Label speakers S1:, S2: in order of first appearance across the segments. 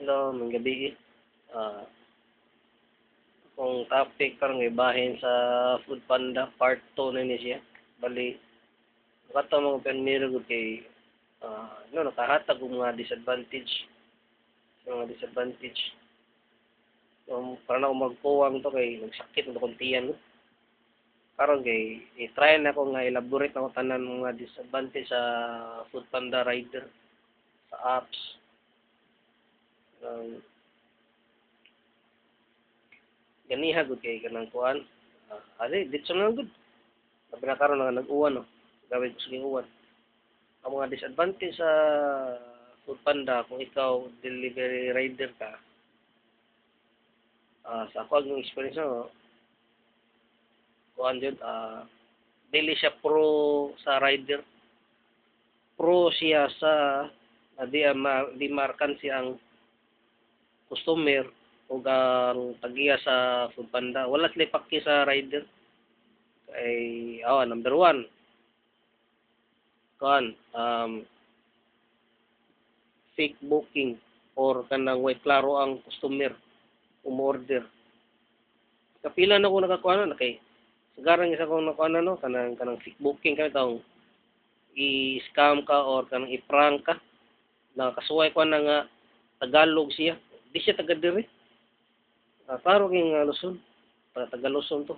S1: Hello, mga gabi. Ah, kung topic karon nga bahin sa Food Panda part 2 na ni siya. Bali, kato mo permiro gud kay nakahatag og mga disadvantage. Mga disadvantage. Para na ako magpuwang to kay nagsakit na kong tiyan. No? Karon kay i-try na ko nga elaborate na ko tanan mga disadvantage sa Food Panda rider sa apps. Ganiha gud kay kanang kuan. Dito na gud. Sabi na karon nga nag-uwan no. Gawin ko sige uwan. Ang mga disadvantage sa Food Panda kung ikaw delivery rider ka. Sa ako ang experience no, kuan jud dili siya pro sa rider. Pro siya sa di markan siyang customer o ang tagiya sa Food Panda. Wala sila pakki sa rider. Kay, number one, kuan, fake booking or kanang way klaro ang customer umorder. Kapila na ko nakakuha na kay sagarang isa ko nakuha no kanang fake booking kay taong i-scam ka or kanang i-prank ka. Nakasuway ko na nga Tagalog siya. Di siya taga diri. Klaro king Luzon. Taga Luzon to.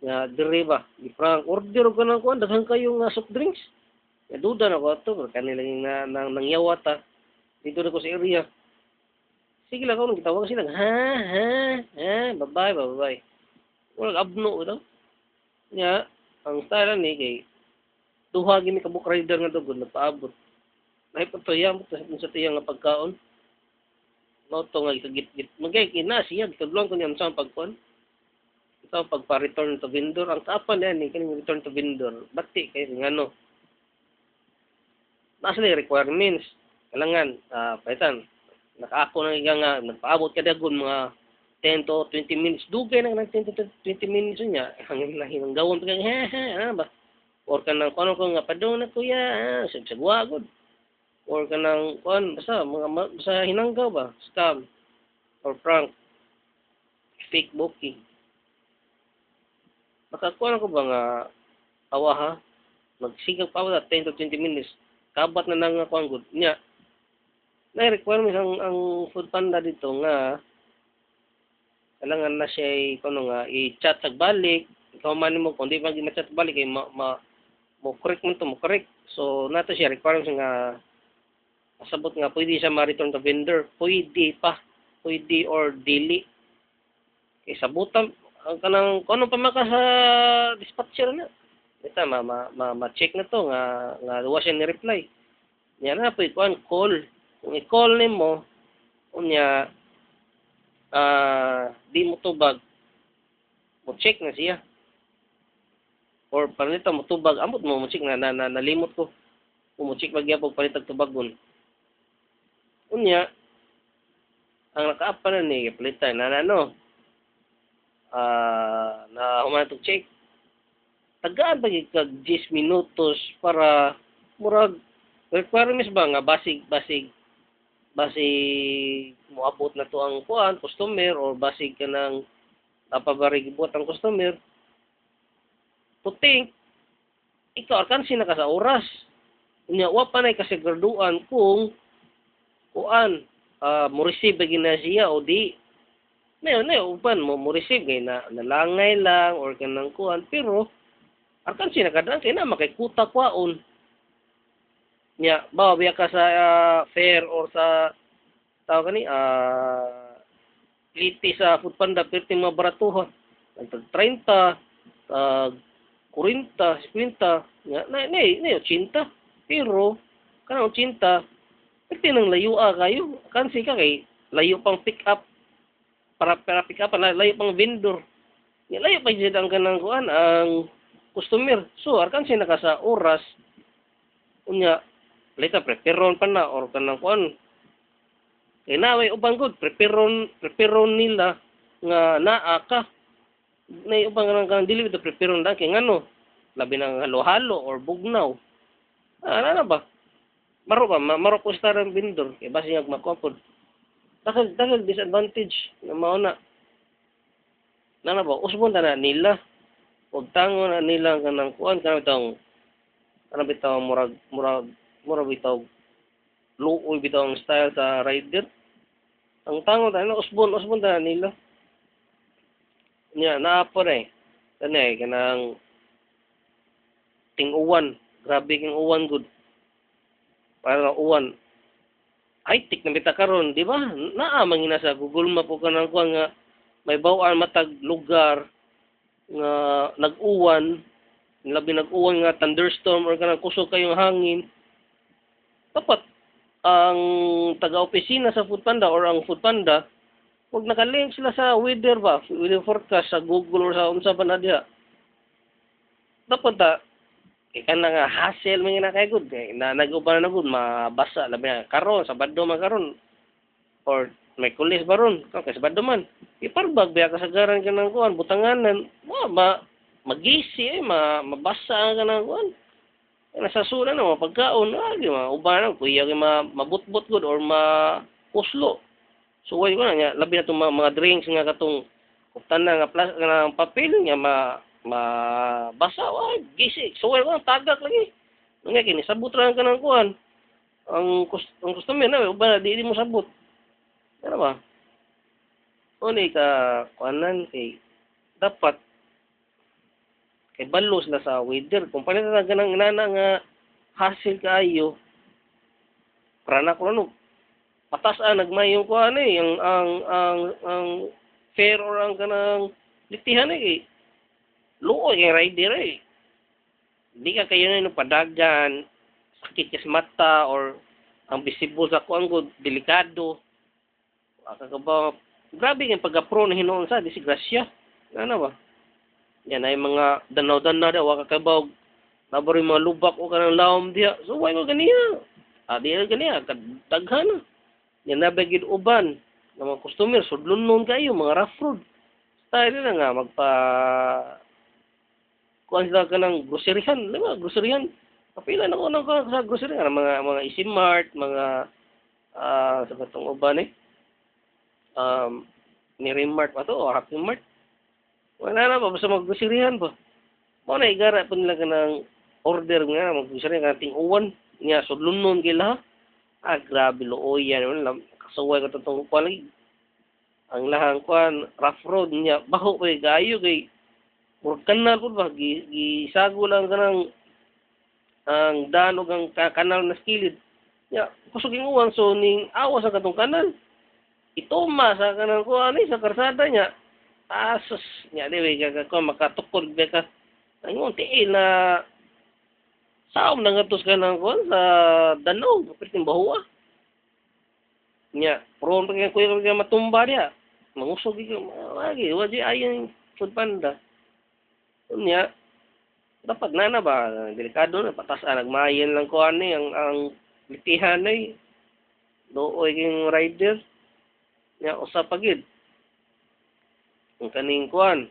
S1: Nga diri ba? I-prank. Order ko na kuan daghan kayo nga soft drinks. Ya duda na ko to kanila nangyawa ta. Dito na ko sa area. Sige lang ako, gitawag sila. Bye-bye. Wala abno ito. Nya, ang style ni kay duha gini ka book rider nga dugod nagpaabot. Naipagtuyang sa tiyang nga pagkaon. Noto nga git magay kina siya gitudlong ko niya sa pagkuan. Ito pagpa-return to vendor ang kapan ni kining return to vendor. Bati kay ngano. Nasa requirements kailangan paitan nakaako na nga nagpaabot ka dagon mga 10 to 20 minutes dugay na 10 to 20 minutes niya hangin na hinanggawon pa ba or kanang kuno ko nga padong na kuya sagwa gud or kanang kuan basta hinanggaw ba scam or prank fake booking makakuha ko ba nga awa magsigag pa wala 10 to 20 minutes kabat na nang kuan gud nya na requirements ang Food Panda dito nga kailangan na siya nga i-chat sa balik ikaw man mo kung di pa gi-chat balik kay mo correct mo correct so nato siya requirements nga pasabot nga pwede siya ma-return to vendor pwede or dili kay sabutan ang kanang kuno pa maka sa dispatcher na ita ma-check na to nga wa siya ni reply yan na pwede kuan call kung i-call nimo unya di mo tubag mo check na siya or panita mo tubag amot mo check na nalimot ko mo check bagya pag palitag tubagon unya ang naka-up na ni palitan na human to check tagaan pa kag 10 minutos para murag requirements ba nga basig moabot na to ang kuan customer or basig ka nang napabarigibot ang customer to think ikaw kan sina ka sa oras unya wa pa nay kasiguraduan kung kuan mo receive gina siya o di upan mo receive kay na nalangay lang or kanang kuan pero arkan sina kadang kay na makikuta kwaon nya biya ka sa fair or sa tao kani liti sa Food Panda perting mga baratuhan nagtag 30 40 50 nya na 80 pero kanang 80 perting nang layo kayo kansi ka kay layo pang pick up para pick up layo pang vendor nya layo pa jud ang kanang kuan ang customer so arkan sina ka sa oras unya lita preparon pa na or kanang kuan kay naway ubang good preparon nila nga naa ka nay ubang kanang dili to preparon da kay ngano labi nang halo-halo or bugnaw na ba maro ko star ang vendor kay basi nga makuha pod daghang disadvantage na mao na. Nana ba usbon ta na nila. Ug tango na nila kanang kuan kanang bitaw murag bitaw luoy bitaw ang style sa rider. Ang tango ta na usbon ta na nila. Nya naa pa na kanang ting-uwan. Grabe king uwan good. Para uwan. High-tech na bita karon, di ba? Naa mangina sa Google Map o kanang kuan nga may bawaan matag lugar nga nag-uwan, labi nag-uwan nga thunderstorm or kanang kusog kayong hangin. Dapat ang taga-opisina sa Foodpanda or ang Foodpanda, huwag nakalink sila sa weather ba, weather forecast sa Google or sa unsa ba na diha. Dapat kaya na nga hassle mga nakay-good. Na nag-uban na good, mabasa. Labi na, karon, sabado man karon. Or may kulis ba ron? Okay, sabado man. Iparbag, biya kasagaran ka ng kuhan, butanganan. Magisi mabasa ka ng kuhan. Nasa sura na, mapagkaon. Uban na, kuya mabutbot good or makuslo. So, ko na nga, labi na itong mga drinks nga katong kuptan na nga papel nga mabasa gisi so wala tagak lagi nga kini sabot ra ka nang kuan ang customer na uban na di mo sabot ano ba uni ka kuanan kay dapat kay balos na sa weather kung palit na ganang inana nga hassle kaayo para na kuno patas nagmayong kuan ang fair or ang kanang litihan luoy kay rider Di ka kayo na padagan, sakit ka sa mata, or ang visible sa kuang good, delikado. Ba, grabe yung pagka-pro na hinoon sa disgrasya. Ano ba? Yan ay mga danaw-danaw da, waka kabaw, nabari mga lubak o kanang lawom diya. So, why ko ganiya? Di ganiya, kadaghan. Yan nabagid uban, ng mga customer, sudlon kayo, mga rough road. Style na nga, kuan sila ka ng groceryhan, di ba? Groceryhan. Kapilan ako sa groceryhan, mga Easy Mart, mga sa katong uban Mart pa to, o Happy Mart. Wala na ba, basta mag-groceryhan pa. Mo na igara pa nila ka ng order nga, mag-groceryhan ka ting uwan. Nga, sudlunon kila ha. Grabe, looy yan. Kasaway ko itong kuan lagi. Ang lahang kuan, rough road niya, baho kay gayo kay murag kanal po ba, gisago lang ka ng ang danog ang kanal na skilid. Ya, kusog yung uwan, so ning awas sa katong kanal. Itoma sa kanal ko, sa karsada niya. Asos niya, di ba, makatukod ba ka. Ang yung tiil na saom na ngatos ka ng kuwan sa danog, kapiting bahuwa. Niya, prone pa kaya matumba niya. Mangusog yung, wadi ayon Foodpanda. Unya, dapat na ba, delikado na, patas nagmayan lang ko ang litihan ay, dooy yung rider, niya, usap pagid. Ang kaning kuan,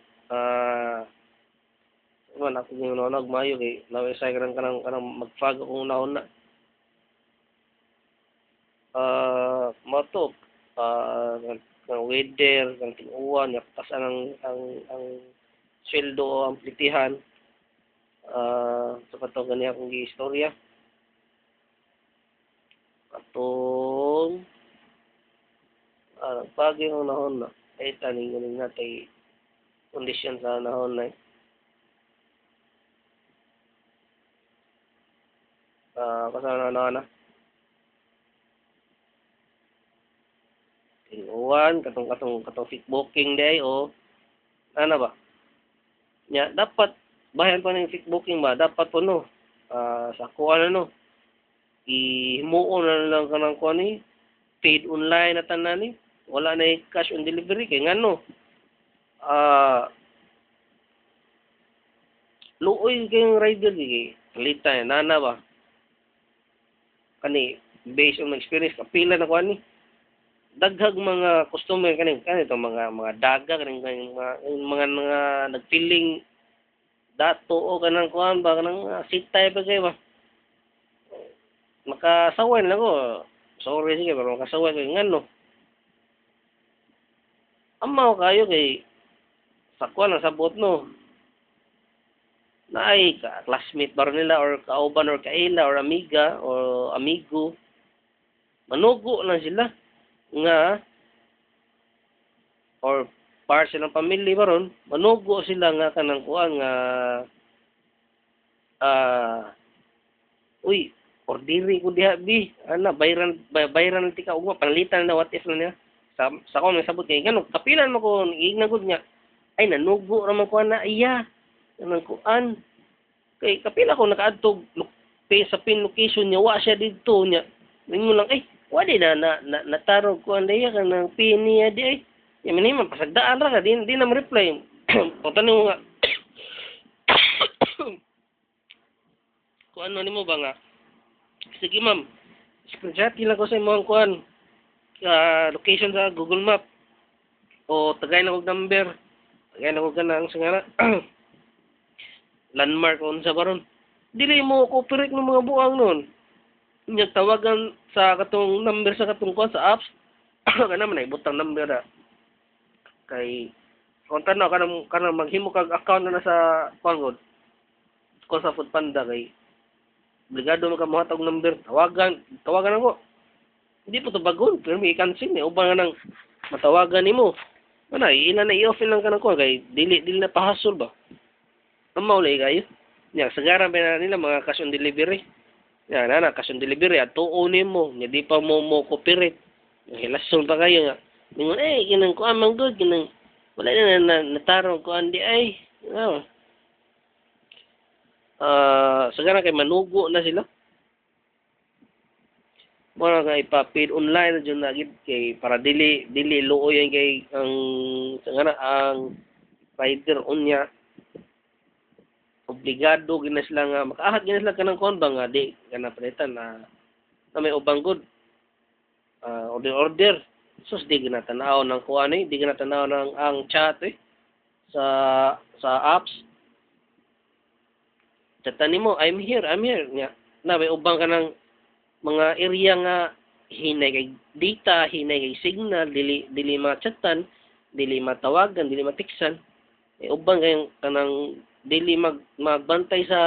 S1: naman ako yung nagmayo, kay nawisay ka ng magfag akong naon na. Matok, ng weather, ng tinuwan, niya, patas ang sweldo o ang plitihan sa katong ganyan akong istorya. Katong pagi ng nahon na ay taning galing natin kondisyon sa nahon na kasana na tinuwan katong fit booking day o ano ba nya dapat bayan pa ng fit booking ba dapat po sa kuan ihimuon na lang kanang kuan paid online na tanan wala na cash on delivery kay ngano luoy kayong rider kalita nana ba kani based on my experience kapila na kuan daghag mga customer kanito mga daga kaning mga nagpiling dato o kanang kuan ba kanang sitay pa kay ba makasaway lang ko sorry sige pero makasaway kay ngano amaw kayo kay sa kuan ang sabot no. Naay ka classmate bar nila or kauban or kaila or amiga or amigo. Manugo lang sila nga or par silang pamilya baron, manugo sila nga kanang kuan nga uy, ordiri ko diha bi. Ana bayran ti ka ugma panalitan na what if na niya. Sa ko sabot kay ngano kapilan mo ko ignagod nga. Ay nanugo ra man ko na iya. Kanang kuan. Kay kapila ko nakaadtog sa pin location niya wa siya didto niya. Ningon lang ay wala na natarog ko anday kanang pin niya di ay. Yung man pasagdaan ra ka di na reply. Pagtanong mo nga kung ano nimo ba nga sige ma'am screenshot lang ko sa imong kuan location sa Google Map o tagay na kog number tagay na kog kanang singara landmark unsa baron dili mo cooperate ng mga buang nun nya tawagan sa katong number sa katong kuan sa apps kana man ibutang number ra kay kung tanaw kanang maghimo kag account na sa kuan god ko sa Foodpanda kay obligado mo ka mahatag number tawagan ako hindi po to bagon pero may cancel ni uban nga nang matawagan nimo ana ila na i-off lang kanang ko kay dili na pahasol ba amaw lay kayo nya sagaran pa na nila mga cash on delivery nya na cash on delivery at tuo nimo nya di pa mo cooperate hilason pa kayo nga ningon kinang ko amang good kinang wala na natarong ko andi ay sagana kay manugo na sila. Mura nga ipa-paid online na dyan na kay para dili luoy kay ang sagana ang rider unya obligado gina sila nga makaahat gina sila kanang kon ba nga di kana palitan na may ubang good order sus di gina tanaw ng kuan di gina tanaw ng ang chat sa apps chatan nimo I'm here nya na may ubang kanang mga area nga hinay kay data hinay kay signal dili ma-chatan dili matawagan dili matiksan may ubang kay kanang dili magbantay sa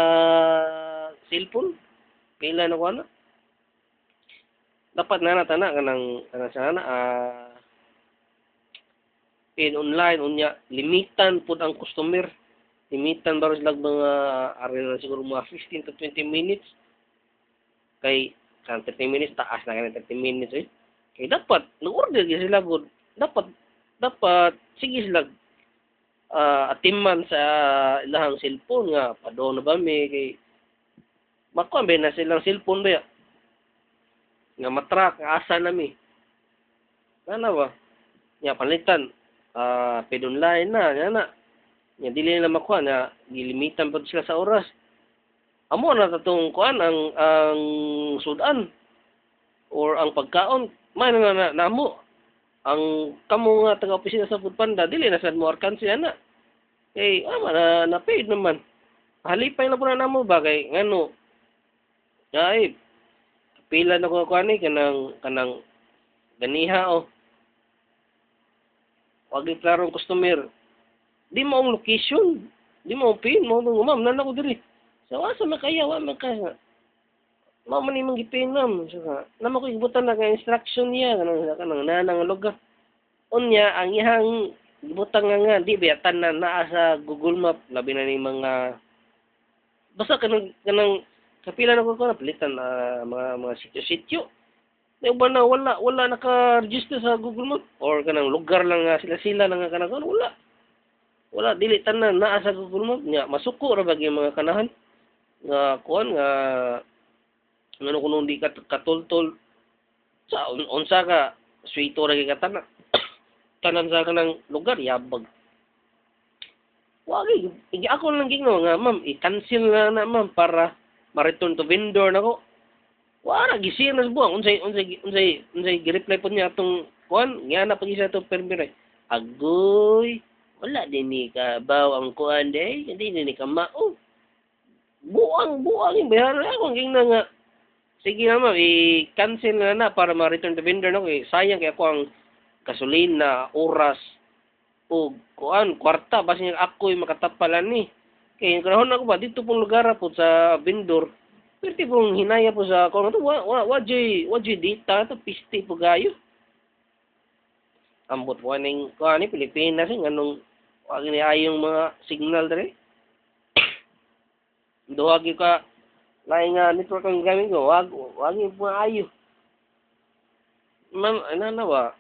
S1: cellphone pila na kuan dapat na tana kanang sana in online unya limitan pud ang customer limitan baro sila mga area siguro mga 15 to 20 minutes kay kan 30 minutes taas na kanang 30 minutes kay dapat nag-order gyud sila good dapat sige sila atiman sa ilahang cellphone nga padong na ba may kay makuha ba na silang cellphone ba nga matrak nga asa nami ana ba nya palitan paid online na nga nya dili na makuha na gilimitan pa sila sa oras amo na tatong kuan ang sudan or ang pagkaon man na namo ang kamo nga taga opisina sa Foodpanda dili na sad mo arkansi ana kay na paid naman halipay na po na namo ba kay ngano ay pila na ko kuan kanang ganiha wag klarong customer di mo ang location di mo pin mo ma'am nana ko diri so asa makaya wa man ka mao man imong gipin ma'am so namo ko gibutan na ka instruction niya kanang nanang lugar unya ang ihang gibutan nga di biyatan na naa sa Google Map labi na ni mga basta kanang kapila na ko palitan mga sityo-sityo may uban na wala naka-register sa Google Map or kanang lugar lang sila lang nga kanang wala dili tanan naa sa Google Map nya masuko ra bagi mga kanahan nga kuan nga ngano kuno di katultol sa unsa ka suito ra kay katana tanan sa kanang lugar yabag wagi ako lang gingno nga ma'am i-cancel na ma'am para ma-return to vendor nako wala gisir na buang unsay gi-reply po niya atong kuan nga na pag isa to permire agoy wala din ni ka baw ang kuan day hindi ni ka mao buang yung bayaran ako ging na nga sige na ma'am i-cancel na para ma-return to vendor nako sayang kay ako ang gasolina oras o kuan kwarta basin ako'y makatapalan ni. Kay kanahon ako ba dito pong lugar po sa vendor. Perti pong hinaya po sa kuan to wa data to piste po gayo. Ambot po ning kuan ni Pilipinas nganong wa gini ayong mga signal dere. Duha ka lain nga network ang gamit ko, wag po ayo. Man ana ba?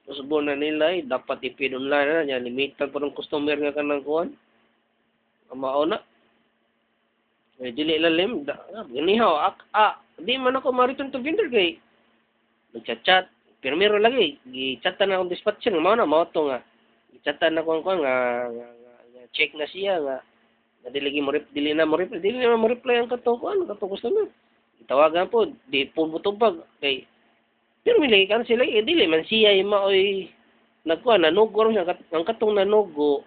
S1: Usbo na nila dapat ipid online na niya limited pa ng customer nga kanang kuan. Mao na. Dili lalim ganihaw di man ako ma-return to vendor kay nagchat-chat primero lagi gi-chatan na akong dispatcher mao to nga gi-chatan na ko nga check na siya nga dili na mo reply ang katong customer. Tawagan po di po mutubag kay pero mili kan sila dili man siya maoy nagkuan nanugo siya ang katong nanugo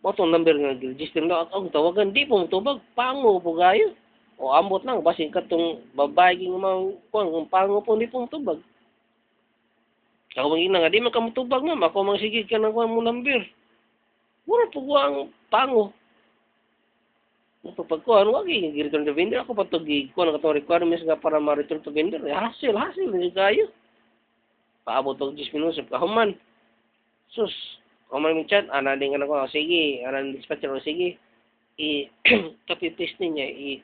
S1: mo tong number nga register na ang tawagan di po mutubag pango po gayo o ambot lang basin katong babae ging mga kuan kung pango po di po mutubag. Ako mangina nga di man ka mutubag ma'am ako mang sige ka nang kuan mo number. Mura po ang pango. Pagkuhan, wag i-return to vendor. Ako pa ito kuha ng katong requirements nga para ma-return to vendor. Hassle, hindi kayo. Paabot pag 10 minutos, kahuman. Sus, kahuman yung chat, anading ka na ko, sige, anading dispatcher, sige, copy-paste niya,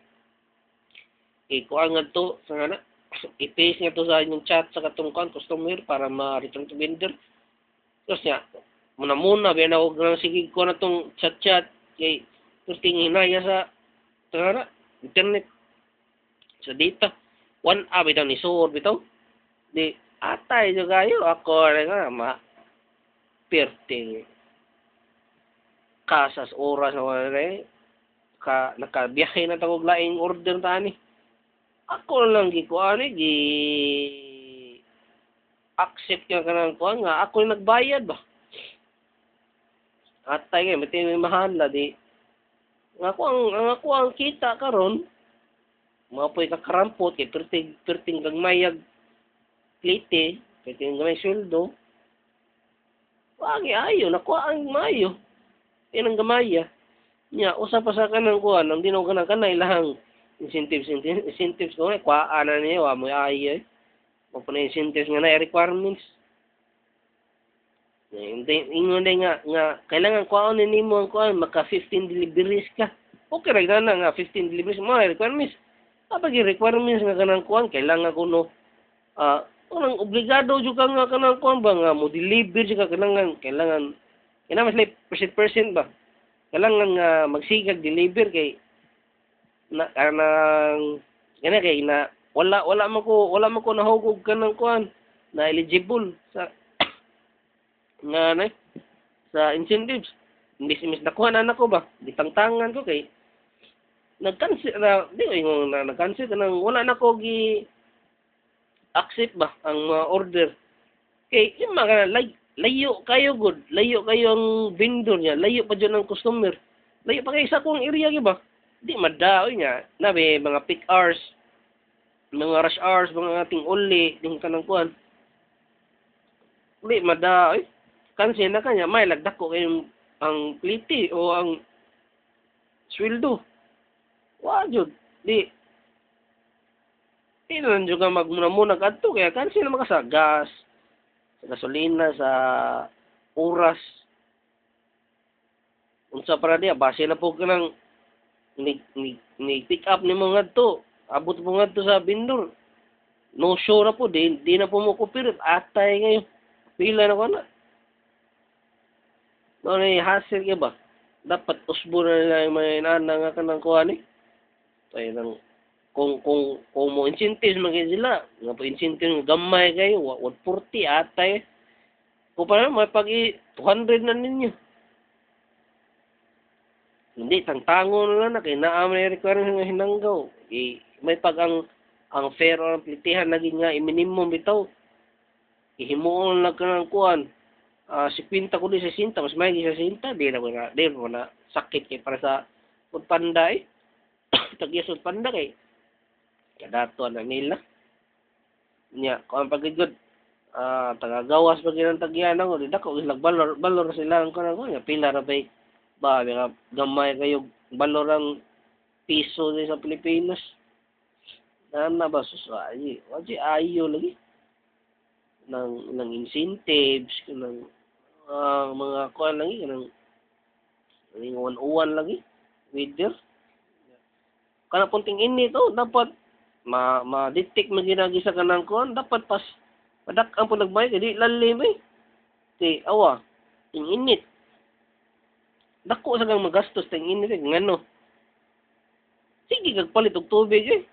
S1: kuha nga to, sa nga na, i-paste nga to sa inyong chat sa katong customer para ma-return to vendor. Tapos niya, muna, biyan ako ng sige, kuha na tong chat-chat, kay tingin hinaya sa internet sa data 1 bitaw ni suod bitaw di atay jo gayo ako nga perting kasas oras na wala nakabiyahe na tagog laing order tani ako lang gikuan gi accept ka kanang kuan nga ako nagbayad ba atay nga may mahala di ako ang kita karon mapoy ka karampot kay perting gagmayag plite perting gamay sweldo wagi ayo nako ang mayo inang gamaya nya usa pa sa kanang kuan ang dinaw kanang ilahang incentives ko kuan na niya wa mo ayo mo pa incentives nga na requirements ingon nga kailangan kuhaon nimo ang kuan maka 15 deliveries ka. Okay ra na nga 15 deliveries mo requirements. Kapag requirements nga kanang kuan kailangan kuno unang obligado jud ka nga kanang kuan ba nga mo deliver jud ka kailangan mas like percent ba. Kailangan nga magsigag deliver kay na kanang kay na wala man ko nahugog kanang kuan na eligible sa nga sa incentives. Imbis nakuha na ko ba? Ditangtangan ko kay nag-cancel na nag-cancel nang wala na ko gi accept ba ang mga order. Kay yung mga layo kayo good. Layo kayo ang vendor niya. Layo pa dyan ang customer. Layo pa kayo sa akong area ba? Di madaoy niya. Nabi mga peak hours, mga rush hours, mga ating uli, yung kanang kuhan. Di madaoy. Cancel na kanya, may lagdak ko kayong ang pliti o ang sweldo. Wajud. Di na juga magmuna-muna kadto kaya cancel naman ka sa gas, sa gasolina, sa oras. Unsa para diya, base na po ka ng ni pick up ni mga to. Abot po nga to sa vendor. No show na po, di na po mo kupirit. Atay ngayon. Pila na ko na. No, hassle ka ba? Dapat usbo na nila yung mga inana nga ka ng kuha ni. Tayo nang, kung mo incentives magiging sila, nga po incentives gamay kayo, 140 atay. Kung pa naman, may pag 200 na ninyo. Hindi, tangtango na lang na, kaya naamay requirement nga hinanggaw. May pag ang fair o ang plitihan naging nga, minimum bitaw. Ihimuon lang ka ng kuhan. Si Pinta ko di sa Sinta, mas may sa Sinta, di mo na sakit kay para sa Foodpanda eh. Tagya sa Foodpanda kay kadato na nila. Nya, kung ang pagigod, tagagawas pa ginang tagyan ako, di dako sila balor sila ang kanang ko nga pila ra bay ba nga gamay kayo balor ang piso din sa Pilipinas. Na ba susay, wagi ayo lagi ng incentives ng mga kuan lagi kanang uwan lagi weather. Kana punting init dapat ma-detect man ginagi sa kanang kuan dapat pas padak ang panagbay kay di lalim kay awa ting init dako sa kang magastos ting init ngano sige kag palit og tubig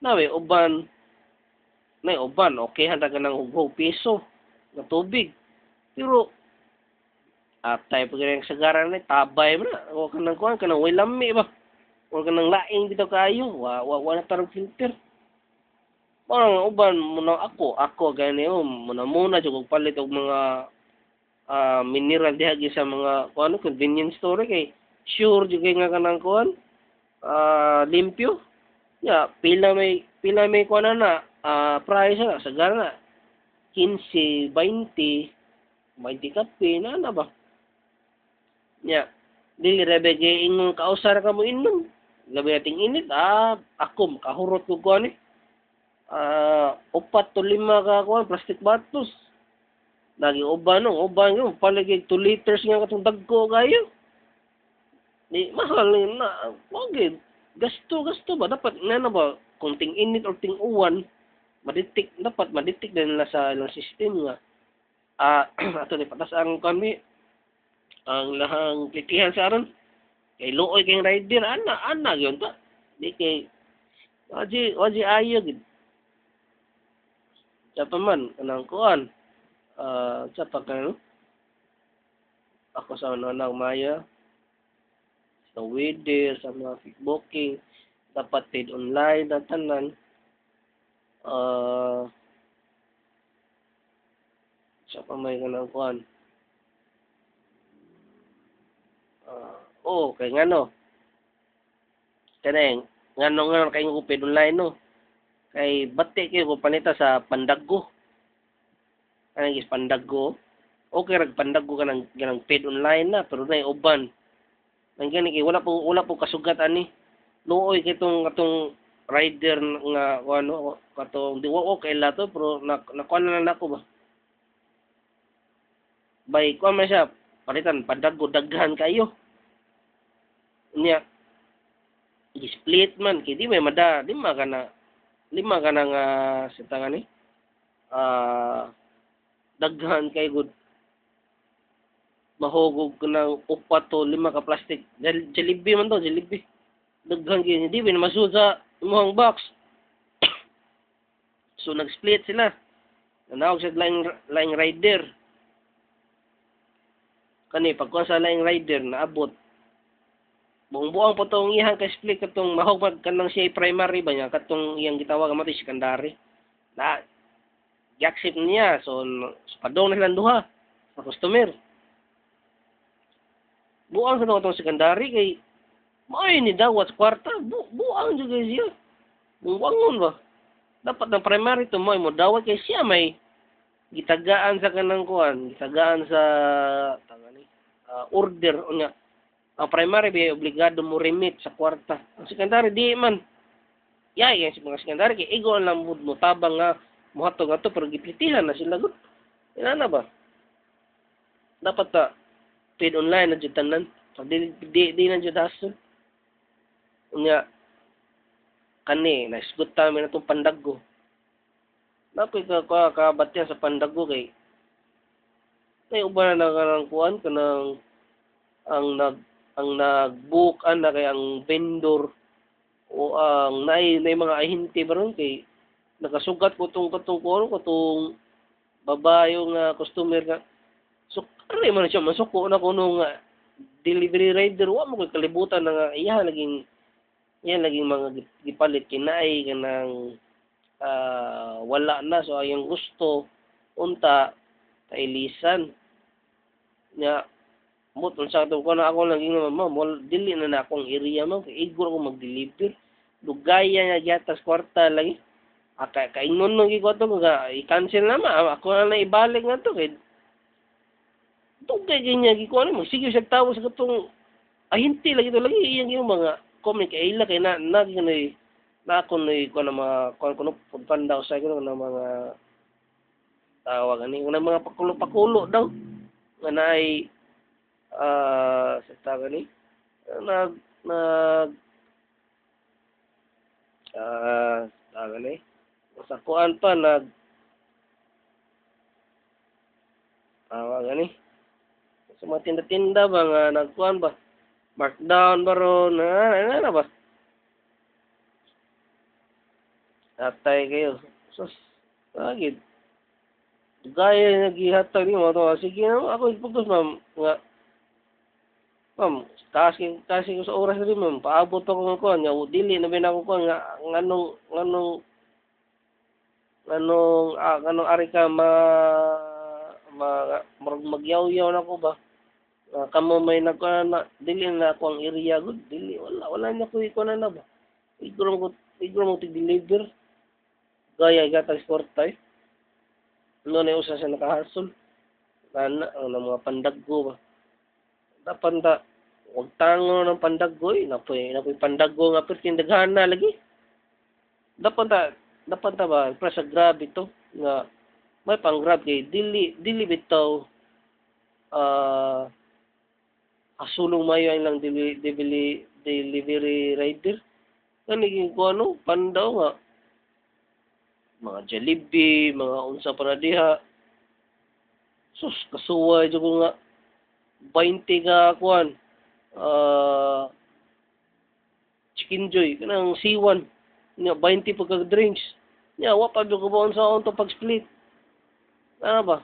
S1: nawe uban nay uban okay handa ka ng hugho piso na tubig pero atay pag sa garan tabay mo na o kanang kuan kanang way lami ba o kanang laing bitaw kayo wa na tarong filter. Parang uban muna ako gani muna jud og palit og mga mineral diha sa mga kuno convenience store kay sure jud kay nga kanang kuan limpyo. Ya pila may kuan na price na sa gana 15, 20 kape na ba. Ya dili ra ba kay ingon kausar ka mo inom. Gabi ating init ako makahurot ko kuan 4 to 5 ka kuan plastic bottles. Lagi uban yung paligid 2 liters nga katong dagko kayo. Di mahal na wag gasto ba dapat nga ba kung ting init or ting uwan dapat maditik din nila sa ilang system nga ato ni patas ang kami ang lahang plitihan sa aron kay luoy kay rider ana gyud ta di kay waji ayo gid Sapa man, kanang kuan. Sapa ka, ako sa nanang maya, sa weather, sa mga booking, dapat paid online na tanan. Sapa may kanang kuan. Kay ngano. Kaneng, ngano kay ko paid online no. Kay bati kayo ko panita sa Pandaggo. Kanang is Pandaggo. Okay rag Pandaggo ka ng paid online na pero na uban. Nang gani kay wala po kasugat ani. Luoy kitong rider nga ano katong di okay la to pero nakuha na lang ako ba. Bay ko man siya palitan Pandaggo daghan kayo. Unya split man kay di may mada lima ka na nga sita ni daghan kay good mahugog ng 4 to 5 ka plastic Jollibee man to Jollibee daghan kay di man masud sa imong box so nag-split sila nanawag sa laing rider kani pagkuha sa laing rider naabot buong po itong iyang ka-split katong mahugmag kanang siya primary ba niya katong iyang gitawag mo ito secondary na i-accept niya so padong na silang duha sa customer buang sa itong secondary kay may ni dawat sa kwarta buang juga siya buwangon ba dapat ng primary to mo dawat kay siya may gitagaan sa kanang kuan gitagaan sa order unya ang primary ba obligado mo remit sa kwarta. Ang secondary di man. Yan si mga secondary kay ego lang mo tabang nga mohatog ato pero giplitihan na sila gud. Ina ba? Dapat ta paid online na jud tanan. Di na jud hassle. Unya kani naisgot ta mi natong Pandaggo. Dapat ka batyan sa Pandaggo kay may uban na kanang kuan kanang ang nag-book na kay ang vendor o ang nay mga ahente baron kay nakasugat ko tong babayo nga customer nga so kani man siya masuko na kuno nga delivery rider wa mo koy kalibutan na nga iya laging mga gipalit kinay kanang wala na so ayong gusto unta kailisan nya mot unsa to ko na ako lagi nga dili na akong area mo kay igor ko mag-deliver lugaya nga giatas kwarta lagi Kaingon nung giko to nga i-cancel na ako na ibalik nga to kay tugay ganyan giko mo sige sa tawo sa katong ahinti lagi to lagi iyang yung mga comment kay ila kay na gani na ako ni ko na mga kuno pagpanda sa gano na mga tawag ani una mga pakulo daw nga naay sa tawag ni nag tawag ni sa kuan pa tawag ni sa mga tinda-tinda ba nga nagkuan ba markdown ba ron na ba atay kayo sus agid gaya naghihatag ni mo to sige na ako ipugtos ma'am nga ma'am kasi ko sa oras rin ma'am paabot pa ko ng kuan nga dili na bin ako kuan nga nganong ari ka magyaw-yaw na ko ba kamo may na dili na ako ang area good dili wala niya ko iko na ba igro mo tig-deliver gaya gatag sport tay no na usa sa nakahasol ana ang mga pandaggo ba dapat ta wag tango ng pandaggo napoy pandaggo nga pertin daghana lagi dapat ta ba presa grab ito nga may pang grab kay dili bitaw asulong mayo ang lang delivery rider kaniging ko ano pandaw nga mga Jollibee mga unsa para diha sus kasuway jud ko nga 20 ka kuan Chicken Joy kanang C1 nya 20 pagka drinks nya wa pa jud ko ba unsa unto pag split ano ba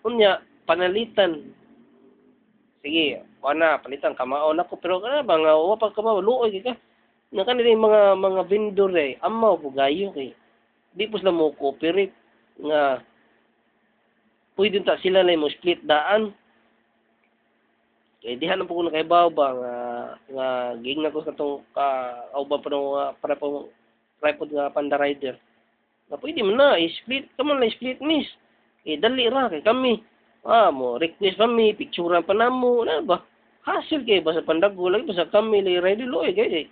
S1: unya panalitan sige wala palitan kamaon ako pero kana ba nga wa pa ka luoy ka nga kanila mga vendor amaw bugayo kay di po sila mo cooperate nga pwede ta sila na mo split daan kay diha na po ko nakaibaw ba nga ging na ko sa tong kauban pa no para po tripod nga panda rider nga pwede man na split kamo na split miss dali ra kay kami mo request kami picturean pa namo na ba hassle kay basta pandago lagi basta kami lay rider loy kay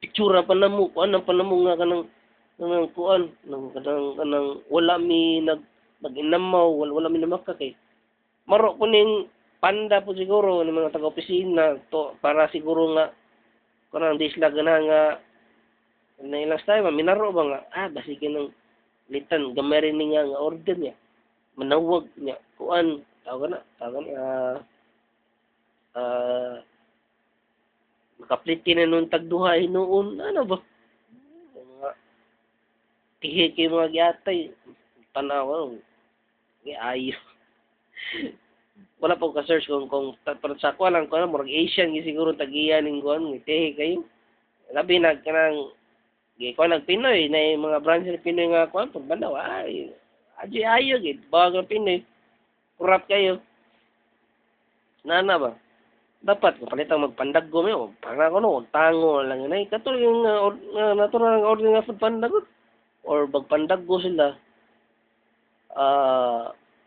S1: picturean pa namo kuan pa namo nga kanang kuan kanang wala mi nag-inamaw wala mi namaka kay maro ko ning panda po siguro ng mga taga-opisina to para siguro nga kanang disla gana nga na ilang time minaro ba nga basige ng litan gamay rin nga order niya manawag niya kuan tawagan makapliti na nung tagduha noon ano ba tihi kay mga gyatay tanaw ayo wala pa ko ka-search kung para sa ko lang ko murag Asian gi siguro tagiya ning kuan tihi kayo labi na kanang gi ko nagpinoy na mga branch ni Pinoy nga kuan pag bandaw ayo gid bago Pinoy kurap kayo nana ba dapat palitan magpandaggo mo para ko no tango lang nay kato yung natural nga order nga food pandagot or magpandaggo sila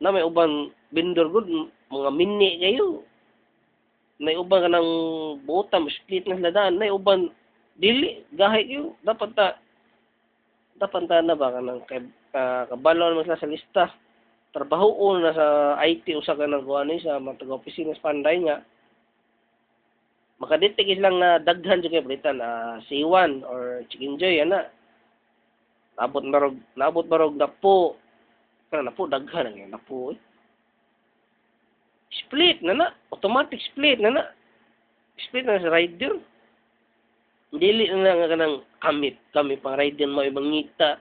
S1: na may uban vendor good mga mini kayo may uban ka ng buta split na sila daan may uban dili gahay kayo dapat ta na ba ka ng kabalo naman sila sa lista trabaho na sa IT usa ka ng kuan sa mga taga-opisina sa panday nga makadetect lang na daghan jud kay palitan C1 or Chicken Joy ana nabot barog napo kana napo daghan ang napo split na automatic split na split na sa rider dili na nga kanang kami pang rider mo ibangita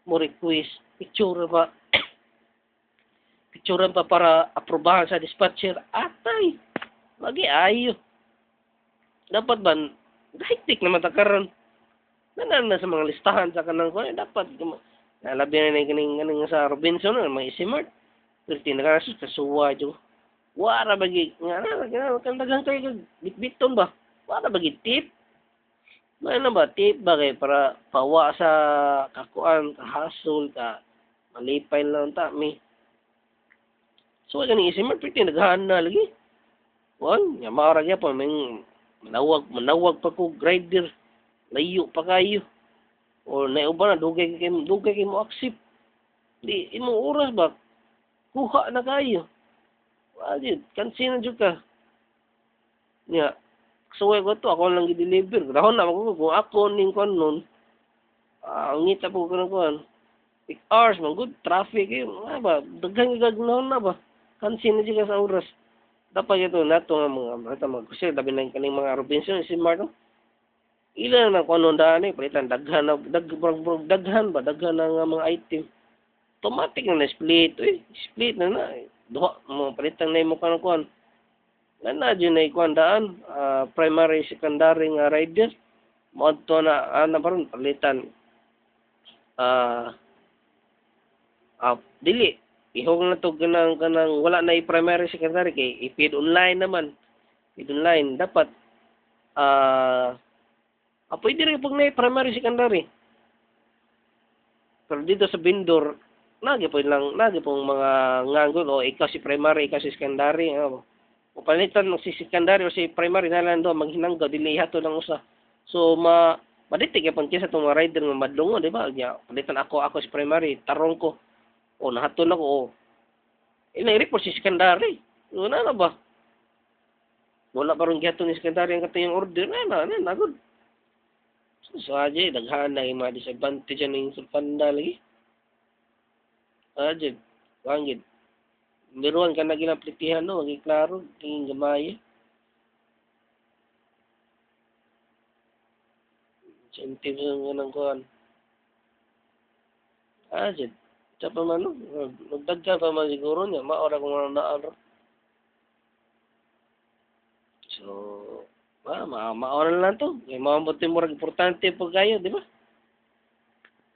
S1: mo request picture pa para aprobahan sa dispatcher atay magi ayo dapat ba high-tech naman ta karon na sa mga listahan sa kanang ko dapat labi na kaning sa Robinson mga Smart perti na kasus kasuwa jo wala bagi nga kan dagang kay bitbiton ba wala bagi tip Ano ba, tip ba kay para pawa sa kakuan, kahasol, ka malipay lang ta mi. So gani isimer piti naghana lagi. Wan, nya mara gyud pa ming manawag pa ko grinder. Layo pa kayo. O nauban na dugay kay mo accept. Di imong oras ba kuha na kayo. Wajid, kansi na jud ka. Nya, suway ko to, ako lang gi-deliver. Dahon na ako kung ako ning kon nun, ang ngita po ko na kuan. Peak hours, man good traffic eh. Ano ba, daghang igagnahon na ba? Kansin na siya sa oras. Dapat ito nato nga kasi labi na kaning mga Robinson si Marto. Ilan na kuno daan eh, palitan daghan na daghan ba daghan na nga mga item. Automatic na split eh. Split na. Duha mo palitan na mo kanang kuan. Na dyan na ikuan daan, primary, secondary nga rider. Mo to na ana baron palitan. Ah, dili ihog na to kanang wala na i-primary secondary kay i-feed online naman. Feed online dapat pwede rin pag na primary secondary. Pero dito sa vendor nagi po lang nagi pong mga nganggol o ikaw si primary ikaw si secondary o palitan mo si secondary o si primary na lang do maghinanggaw dili hato lang usa. So maditig pang kisa tong mga rider nga madlungo di ba? Palitan ako si primary tarong ko o nahaton ako o report si secondary. Una na ba? Wala pa rin gihaton ni secondary ang katong order na good. So aja daghan na yung mga disadvantage ng sulfanda lagi. Aja wangid. Biruan ka na ginaplitihan no, magi klaro tingin gamay. Incentive nga nang kuan. Aja sa pa man no, magdagdag pa man siguro niya, maora kung ano na. So, maora lang to. May mga mo importante pag kayo, di ba?